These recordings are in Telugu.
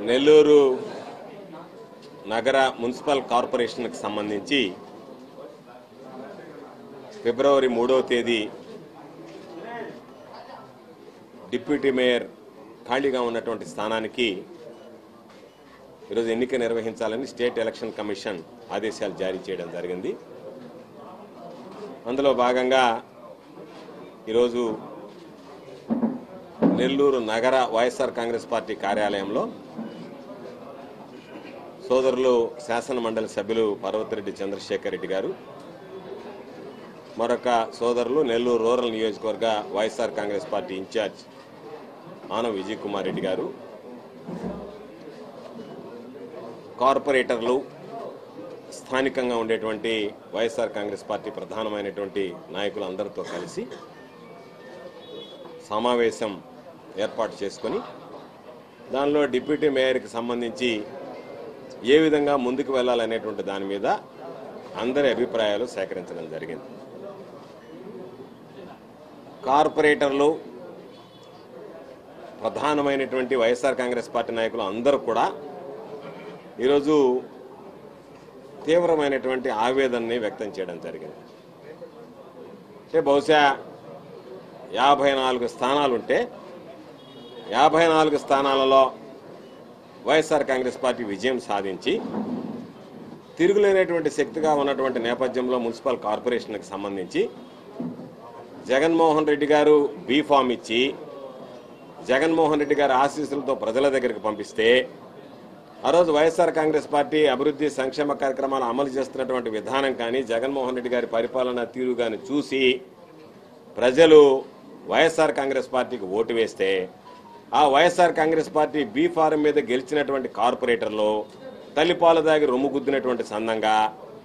నెల్లూరు నగర మున్సిపల్ కార్పొరేషన్కి సంబంధించి ఫిబ్రవరి 3వ తేదీ డిప్యూటీ మేయర్ ఖాళీగా ఉన్నటువంటి స్థానానికి ఈరోజు ఎన్నిక నిర్వహించాలని స్టేట్ ఎలక్షన్ కమిషన్ ఆదేశాలు జారీ చేయడం జరిగింది. అందులో భాగంగా ఈరోజు నెల్లూరు నగర వైఎస్ఆర్ కాంగ్రెస్ పార్టీ కార్యాలయంలో సోదరులు శాసన మండలి సభ్యులు పర్వతిరెడ్డి చంద్రశేఖర్ రెడ్డి గారు, మరొక సోదరులు నెల్లూరు రూరల్ నియోజకవర్గ వైఎస్ఆర్ కాంగ్రెస్ పార్టీ ఇన్ఛార్జ్ ఆనం విజయ్ కుమార్ రెడ్డి గారు, కార్పొరేటర్లు, స్థానికంగా ఉండేటువంటి వైఎస్ఆర్ కాంగ్రెస్ పార్టీ ప్రధానమైనటువంటి నాయకులు అందరితో కలిసి సమావేశం ఏర్పాటు చేసుకొని దానిలో డిప్యూటీ మేయర్కి సంబంధించి ఏ విధంగా ముందుకు వెళ్ళాలనేటువంటి దాని మీద అందరి అభిప్రాయాలు సేకరించడం జరిగింది. కార్పొరేటర్లు, ప్రధానమైనటువంటి వైఎస్ఆర్ కాంగ్రెస్ పార్టీ నాయకులు అందరూ కూడా ఈరోజు తీవ్రమైనటువంటి ఆవేదనని వ్యక్తం చేయడం జరిగింది. అంటే బహుశా 54 స్థానాలుంటే 54 స్థానాలలో వైఎస్ఆర్ కాంగ్రెస్ పార్టీ విజయం సాధించి తిరుగులేనటువంటి శక్తిగా ఉన్నటువంటి నేపథ్యంలో మున్సిపల్ కార్పొరేషన్కి సంబంధించి జగన్మోహన్ రెడ్డి గారు బీఫామ్ ఇచ్చి జగన్మోహన్ రెడ్డి గారి ఆశీస్సులతో ప్రజల దగ్గరికి పంపిస్తే ఆ రోజు వైఎస్ఆర్ కాంగ్రెస్ పార్టీ అభివృద్ధి సంక్షేమ కార్యక్రమాలు అమలు చేస్తున్నటువంటి విధానం కానీ జగన్మోహన్ రెడ్డి గారి పరిపాలన తీరు కానీ చూసి ప్రజలు వైఎస్ఆర్ కాంగ్రెస్ పార్టీకి ఓటు వేస్తే ఆ YSR Congress party B form మీద గెలిచినటువంటి కార్పొరేటర్లు తల్లిపాలు దాగి రొమ్ము గుద్దినటువంటి సందంగా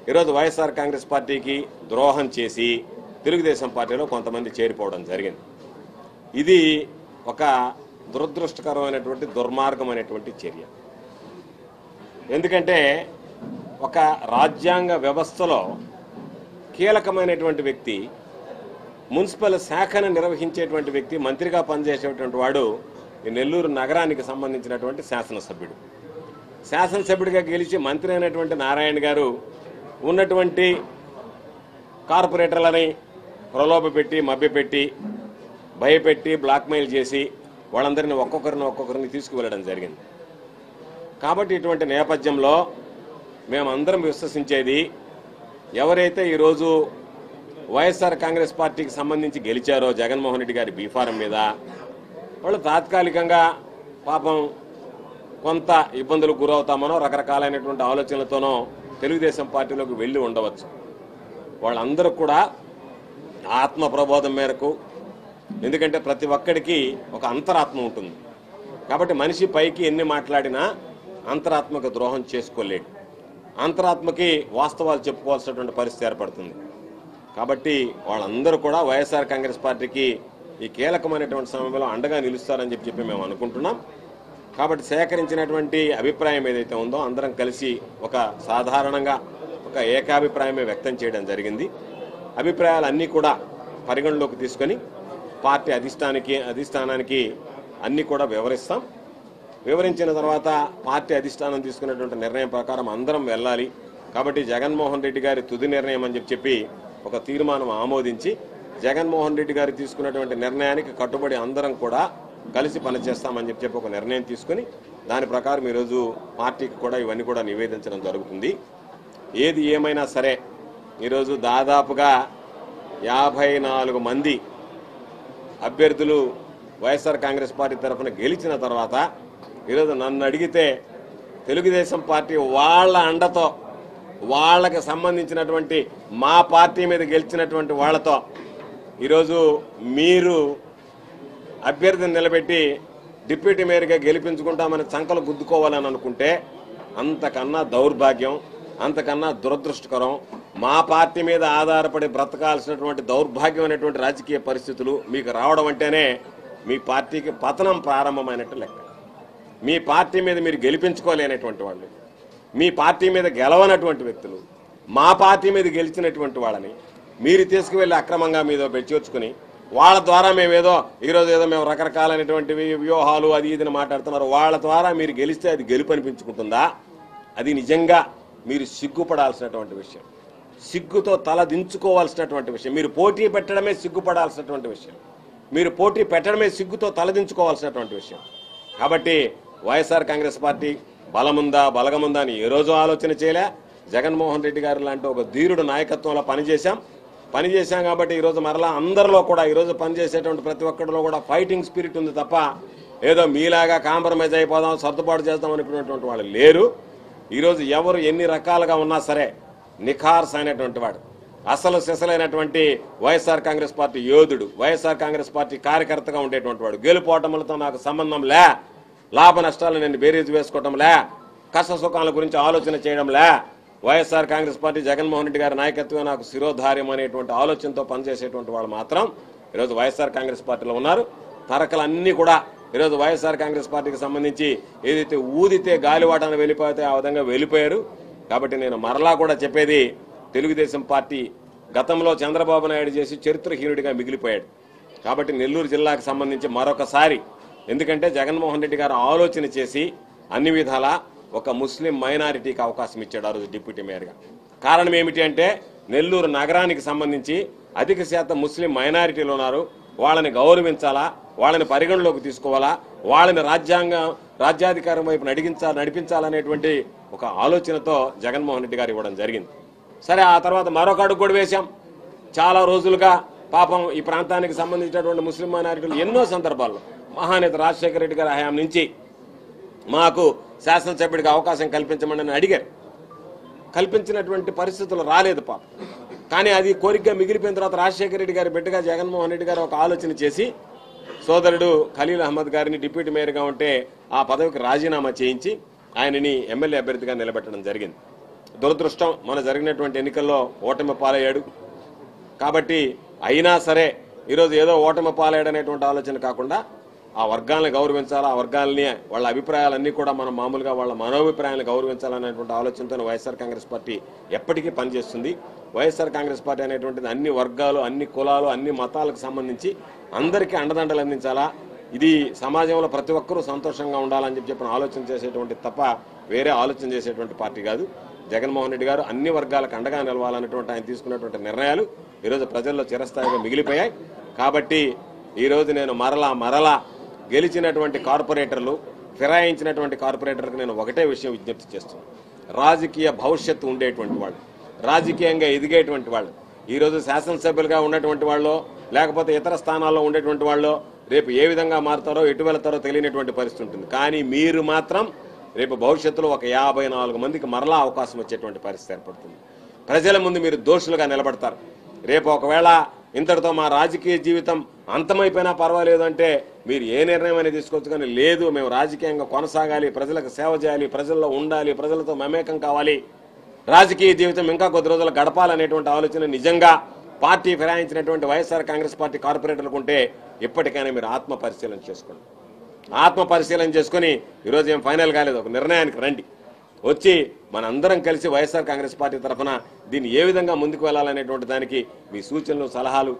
ఈరోజు వైఎస్ఆర్ కాంగ్రెస్ పార్టీకి ద్రోహం చేసి తెలుగుదేశం పార్టీలో కొంతమంది చేరిపోవడం జరిగింది. ఇది ఒక దురదృష్టకరమైనటువంటి దుర్మార్గమైనటువంటి చర్య. ఎందుకంటే ఒక రాజ్యాంగ వ్యవస్థలో కీలకమైనటువంటి వ్యక్తి, మున్సిపల్ శాఖను నిర్వహించేటువంటి వ్యక్తి, మంత్రిగా పనిచేసేటువంటి వాడు ఈ నెల్లూరు నగరానికి సంబంధించినటువంటి శాసనసభ్యుడు. శాసనసభ్యుడిగా గెలిచి మంత్రి అయినటువంటి నారాయణ గారు ఉన్నటువంటి కార్పొరేటర్లని ప్రలోభపెట్టి, మభ్యపెట్టి, భయపెట్టి, బ్లాక్మెయిల్ చేసి వాళ్ళందరినీ ఒక్కొక్కరిని తీసుకువెళ్ళడం జరిగింది. కాబట్టి ఇటువంటి నేపథ్యంలో మేమందరం విశ్వసించేది, ఎవరైతే ఈరోజు వైఎస్ఆర్ కాంగ్రెస్ పార్టీకి సంబంధించి గెలిచారో జగన్మోహన్ రెడ్డి గారి బీఫారం మీద, వాళ్ళు తాత్కాలికంగా పాపం కొంత ఇబ్బందులకు గురవుతామనో రకరకాలైనటువంటి ఆలోచనలతోనో తెలుగుదేశం పార్టీలోకి వెళ్ళి ఉండవచ్చు. వాళ్ళందరూ కూడా ఆత్మ ప్రబోధం మేరకు, ఎందుకంటే ప్రతి ఒక్కడికి ఒక అంతరాత్మ ఉంటుంది కాబట్టి మనిషి పైకి ఎన్ని మాట్లాడినా అంతరాత్మకు ద్రోహం చేసుకోలేడు. అంతరాత్మకి వాస్తవాలు చెప్పుకోవాల్సినటువంటి పరిస్థితి ఏర్పడుతుంది. కాబట్టి వాళ్ళందరూ కూడా వైఎస్ఆర్ కాంగ్రెస్ పార్టీకి ఈ కీలకమైనటువంటి సమయంలో అండగా నిలుస్తారని చెప్పి మేము అనుకుంటున్నాం. కాబట్టి సేకరించినటువంటి అభిప్రాయం ఏదైతే ఉందో అందరం కలిసి ఒక సాధారణంగా ఒక ఏకాభిప్రాయమే వ్యక్తం చేయడం జరిగింది. అభిప్రాయాలన్నీ కూడా పరిగణలోకి తీసుకొని పార్టీ అధిష్టానానికి అన్నీ కూడా వివరిస్తాం. వివరించిన తర్వాత పార్టీ అధిష్టానం తీసుకున్నటువంటి నిర్ణయం ప్రకారం అందరం వెళ్ళాలి. కాబట్టి జగన్మోహన్ రెడ్డి గారి తుది నిర్ణయం అని చెప్పి ఒక తీర్మానం ఆమోదించి జగన్మోహన్ రెడ్డి గారు తీసుకున్నటువంటి నిర్ణయానికి కట్టుబడి అందరం కూడా కలిసి పనిచేస్తామని చెప్పి ఒక నిర్ణయం తీసుకుని దాని ప్రకారం ఈరోజు పార్టీకి కూడా ఇవన్నీ కూడా నివేదించడం జరుగుతుంది. ఏది ఏమైనా సరే ఈరోజు దాదాపుగా 54 మంది అభ్యర్థులు వైఎస్ఆర్ కాంగ్రెస్ పార్టీ తరఫున గెలిచిన తర్వాత ఈరోజు నన్ను అడిగితే తెలుగుదేశం పార్టీ వాళ్ళ అండతో, వాళ్ళకి సంబంధించినటువంటి మా పార్టీ మీద గెలిచినటువంటి వాళ్ళతో ఈరోజు మీరు అభ్యర్థిని నిలబెట్టి డిప్యూటీ మేయర్గా గెలిపించుకుంటామని చంకలు గుద్దుకోవాలని అనుకుంటే అంతకన్నా దౌర్భాగ్యం, అంతకన్నా దురదృష్టకరం. మా పార్టీ మీద ఆధారపడి బ్రతకాల్సినటువంటి దౌర్భాగ్యమైనటువంటి రాజకీయ పరిస్థితులు మీకు రావడం అంటేనే మీ పార్టీకి పతనం ప్రారంభమైనట్టు లెక్క. మీ పార్టీ మీద మీరు గెలిపించుకోలేనటువంటి వాళ్ళు, మీ పార్టీ మీద గెలవనటువంటి వ్యక్తులు, మా పార్టీ మీద గెలిచినటువంటి వాళ్ళని మీరు తీసుకువెళ్ళి అక్రమంగా మీద చేర్చుకుని వాళ్ళ ద్వారా మేమేదో ఈరోజు ఏదో మేము రకరకాలైనటువంటివి వ్యూహాలు అది ఇదిని మాట్లాడుతున్నారు. వాళ్ళ ద్వారా మీరు గెలిస్తే అది గెలుపు అనిపించుకుంటుందా? అది నిజంగా మీరు సిగ్గుపడాల్సినటువంటి విషయం, సిగ్గుతో తల దించుకోవాల్సినటువంటి విషయం. మీరు పోటీ పెట్టడమే సిగ్గుపడాల్సినటువంటి విషయం, మీరు పోటీ పెట్టడమే సిగ్గుతో తలదించుకోవాల్సినటువంటి విషయం. కాబట్టి వైఎస్ఆర్ కాంగ్రెస్ పార్టీ బలముందా బలగముందా అని ఏ రోజు ఆలోచన చేయలే. జగన్మోహన్ రెడ్డి గారు లాంటి ఒక ధీరుడు నాయకత్వంలో పనిచేశాం కాబట్టి ఈరోజు మరలా అందరిలో కూడా ఈరోజు పనిచేసేటువంటి ప్రతి ఒక్కరిలో కూడా ఫైటింగ్ స్పిరిట్ ఉంది తప్ప ఏదో మీలాగా కాంప్రమైజ్ అయిపోదాం సర్దుబాటు చేద్దాం అనుకునేటువంటి వాళ్ళు లేరు. ఈరోజు ఎవరు ఎన్ని రకాలుగా ఉన్నా సరే నిఖార్స్ అయినటువంటి వాడు, అసలు సిసలైనటువంటి వైఎస్ఆర్ కాంగ్రెస్ పార్టీ యోధుడు, వైఎస్ఆర్ కాంగ్రెస్ పార్టీ కార్యకర్తగా ఉండేటువంటి వాడు. గెలుపోవటములతో నాకు సంబంధం లే, లాభ నష్టాలు నేను బేరీజు వేసుకోవటం లే, కష్ట సుఖాల గురించి ఆలోచన చేయడం లే. వైఎస్ఆర్ కాంగ్రెస్ పార్టీ జగన్మోహన్ రెడ్డి గారి నాయకత్వం నాకు శిరోధార్యం అనేటువంటి ఆలోచనతో పనిచేసేటువంటి వాళ్ళు మాత్రం ఈరోజు వైఎస్ఆర్ కాంగ్రెస్ పార్టీలో ఉన్నారు. తరకలన్నీ కూడా ఈరోజు వైఎస్ఆర్ కాంగ్రెస్ పార్టీకి సంబంధించి ఏదైతే ఊదితే గాలివాటాన్ని వెళ్ళిపోతే ఆ విధంగా వెళ్ళిపోయారు. కాబట్టి నేను మరలా కూడా చెప్పేది, తెలుగుదేశం పార్టీ గతంలో చంద్రబాబు నాయుడు చేసి చరిత్రహీనుడిగా మిగిలిపోయాడు. కాబట్టి నెల్లూరు జిల్లాకు సంబంధించి మరొకసారి, ఎందుకంటే జగన్మోహన్ రెడ్డి గారు ఆలోచన చేసి అన్ని విధాలా ఒక ముస్లిం మైనారిటీకి అవకాశం ఇచ్చాడు ఆ రోజు డిప్యూటీ మేయర్గా. కారణం ఏమిటి అంటే నెల్లూరు నగరానికి సంబంధించి అధిక శాతం ముస్లిం మైనారిటీలు ఉన్నారు, వాళ్ళని గౌరవించాలా, వాళ్ళని పరిగణలోకి తీసుకోవాలా, వాళ్ళని రాజ్యాధికారం వైపు నడిపించాలనేటువంటి ఒక ఆలోచనతో జగన్మోహన్ రెడ్డి గారు ఇవ్వడం జరిగింది. సరే, ఆ తర్వాత మరొక అడుగు కూడా వేశాం. చాలా రోజులుగా పాపం ఈ ప్రాంతానికి సంబంధించినటువంటి ముస్లిం మైనారిటీలు ఎన్నో సందర్భాల్లో మహానేత రాజశేఖర రెడ్డి గారి హయాం నుంచి మాకు శాసనసభ్యుడికి అవకాశం కల్పించమని అడిగారు. కల్పించినటువంటి పరిస్థితులు రాలేదు పాపం. కానీ అది కోరికగా మిగిలిపోయిన తర్వాత రాజశేఖర రెడ్డి గారి బిడ్డగా జగన్మోహన్ రెడ్డి గారు ఒక ఆలోచన చేసి సోదరుడు ఖలీల్ అహ్మద్ గారిని డిప్యూటీ మేయర్గా ఉంటే ఆ పదవికి రాజీనామా చేయించి ఆయనని ఎమ్మెల్యే అభ్యర్థిగా నిలబెట్టడం జరిగింది. దురదృష్టం, మన జరిగినటువంటి ఎన్నికల్లో ఓటమి పాలయ్యాడు. కాబట్టి అయినా సరే ఈరోజు ఏదో ఓటమి పాలయ్యాడనేటువంటి ఆలోచన కాకుండా ఆ వర్గాలను గౌరవించాలా, ఆ వర్గాలని వాళ్ళ అభిప్రాయాలన్నీ కూడా మనం మామూలుగా వాళ్ళ మనోభిప్రాయాలను గౌరవించాలనేటువంటి ఆలోచనతో వైఎస్ఆర్ కాంగ్రెస్ పార్టీ ఎప్పటికీ పనిచేస్తుంది. వైఎస్ఆర్ కాంగ్రెస్ పార్టీ అనేటువంటిది అన్ని వర్గాలు, అన్ని కులాలు, అన్ని మతాలకు సంబంధించి అందరికీ అండదండలు అందించాలా, ఇది సమాజంలో ప్రతి ఒక్కరూ సంతోషంగా ఉండాలని చెప్పిన ఆలోచన చేసేటువంటి తప్ప వేరే ఆలోచన చేసేటువంటి పార్టీ కాదు. జగన్మోహన్ రెడ్డి గారు అన్ని వర్గాలకు అండగా నిలవాలన్నటువంటి ఆయన తీసుకున్నటువంటి నిర్ణయాలు ఈరోజు ప్రజల్లో చిరస్థాయిగా మిగిలిపోయాయి. కాబట్టి ఈరోజు నేను మరలా గెలిచినటువంటి కార్పొరేటర్లు, ఫిరాయించినటువంటి కార్పొరేటర్లకు నేను ఒకటే విషయం విజ్ఞప్తి చేస్తున్నాను. రాజకీయ భవిష్యత్తు ఉండేటువంటి వాళ్ళు, రాజకీయంగా ఎదిగేటువంటి వాళ్ళు, ఈరోజు శాసనసభ్యులుగా ఉన్నటువంటి వాళ్ళు లేకపోతే ఇతర స్థానాల్లో ఉండేటువంటి వాళ్ళు రేపు ఏ విధంగా మారుతారో ఎటు వెళతారో తెలియనటువంటి పరిస్థితి ఉంటుంది. కానీ మీరు మాత్రం రేపు భవిష్యత్తులో ఒక 54 మందికి మరలా అవకాశం వచ్చేటువంటి పరిస్థితి ఏర్పడుతుంది. ప్రజల ముందు మీరు దోషులుగా నిలబడతారు. రేపు ఒకవేళ ఇంతటితో మా రాజకీయ జీవితం అంతమైపోయినా పర్వాలేదు అంటే మీరు ఏ నిర్ణయం అనేది తీసుకోవచ్చు. కానీ లేదు, మేము రాజకీయంగా కొనసాగాలి, ప్రజలకు సేవ చేయాలి, ప్రజల్లో ఉండాలి, ప్రజలతో మమేకం కావాలి, రాజకీయ జీవితం ఇంకా కొద్ది రోజులు గడపాలనేటువంటి ఆలోచన నిజంగా పార్టీ ఫిరాయించినటువంటి వైఎస్ఆర్ కాంగ్రెస్ పార్టీ కార్పొరేటర్లకు ఉంటే ఇప్పటికైనా మీరు ఆత్మ పరిశీలన చేసుకుని ఈరోజు ఏం ఫైనల్ కాలేదు, ఒక నిర్ణయానికి రండి. వచ్చి మనందరం కలిసి వైఎస్ఆర్ కాంగ్రెస్ పార్టీ తరఫున దీన్ని ఏ విధంగా ముందుకు వెళ్ళాలనేటువంటి దానికి మీ సూచనలు, సలహాలు